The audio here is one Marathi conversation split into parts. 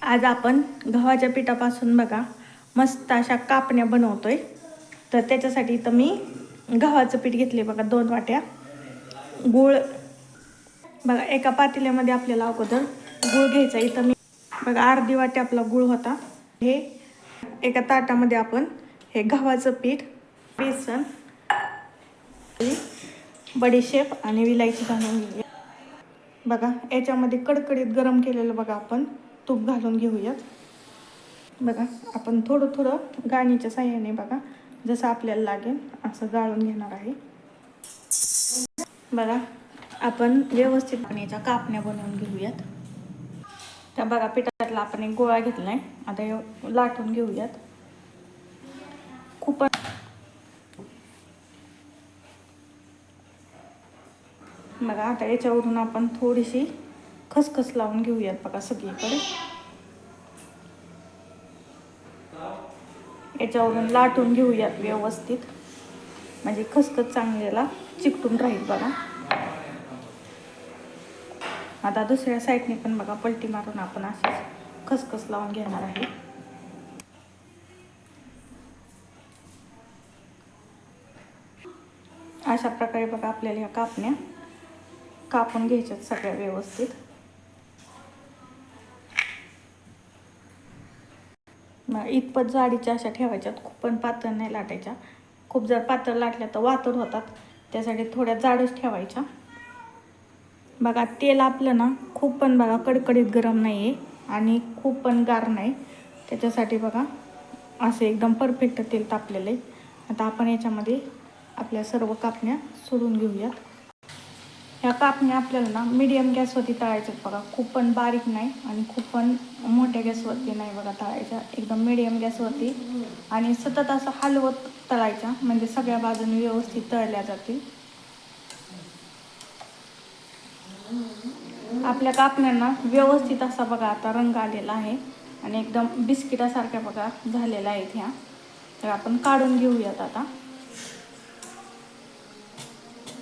आज आपण गव्हाच्या पिठापासून बघा मस्त अशा कापण्या बनवतोय. तर त्याच्यासाठी इथं मी गव्हाचं पीठ घेतले बघा 2 वाट्या. गूळ बघा एका पातेल्यामध्ये आपल्याला अगोदर गूळ घ्यायचा. इथं मी बघा अर्धी वाटी आपला गूळ होता. हे एका ताटामध्ये आपण हे गव्हाचं पीठ, बेसन, बडीशेप आणि विलायची घालून घेऊया. बघा याच्यामध्ये कडकडीत गरम केलेलं बघा आपण तूप घालून घेऊयात. बघा आपण थोडं थोडं गाळणीच्या साह्याने बघा जसं आपल्याला लागेल असं गाळून घेणार आहे. बघा आपण व्यवस्थित पाण्याच्या कापण्या बनवून घेऊयात. त्या बघा पिठातला आपण एक गोळा घेतलाय. आता लाटून घेऊयात. खूप बघा आता याच्यावरून आपण थोडीशी खसखस लावून घेऊयात बघा सगळीकडे. याच्यावरून लाटून घेऊयात व्यवस्थित, म्हणजे खसखस चांगल्याला चिकटून राहील बघा. आता दुसऱ्या साईडने पण बघा पलटी मारून आपण अशीच खसखस लावून घेणार आहे. अशा प्रकारे बघा आपल्याला ह्या कापण्या कापून घ्यायच्यात सगळ्या व्यवस्थित. इतपत जाडीच्या अशा ठेवायच्यात, खूप पण पातळ नाही लाटायच्या. खूप जर पातळ लाटल्या तर वातड होतात, त्यासाठी थोड्या जाडच ठेवायच्या. बघा तेल आपलं ना खूप पण बघा कडकडीत गरम नाही आहे आणि खूप पण गार नाही. त्याच्यासाठी बघा असे एकदम परफेक्ट तेल तापलेलं आहे. आता आपण याच्यामध्ये आपल्या सर्व कापण्या सोडून घेऊयात. ह्या कापण्या आपल्याला ना मीडियम गॅसवरती तळायच्यात बघा. खूप पण बारीक नाही आणि खूप पण मोठ्या गॅसवरती नाही बघा तळायच्या. एकदम मीडियम गॅसवरती आणि सतत असं हलवत तळायच्या, म्हणजे सगळ्या बाजूने व्यवस्थित तळल्या जातील. आपल्या कापण्यांना व्यवस्थित असा बघा आता रंग आलेला आहे आणि एकदम बिस्किटासारख्या बघा झालेल्या आहेत ह्या. तर आपण काढून घेऊयात आता.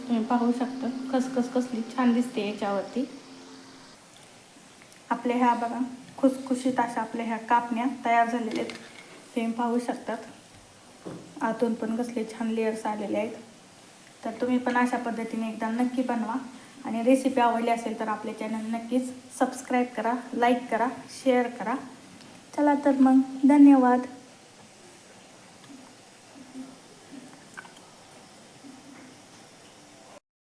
तुम्ही पाहू शकता खसखस कसली छान दिसते याच्यावरती. आपल्या ह्या बघा खुसखुशीत अशा आपल्या ह्या कापण्या तयार झालेल्या आहेत. तुम्ही पाहू शकतात आतून पण कसले छान लेयर्स आलेले आहेत. तर तुम्ही पण अशा पद्धतीने एकदा नक्की बनवा आणि रेसिपी आवडली असेल तर आपले चॅनल नक्कीच सबस्क्राईब करा, लाईक करा, शेअर करा. चला तर मग धन्यवाद.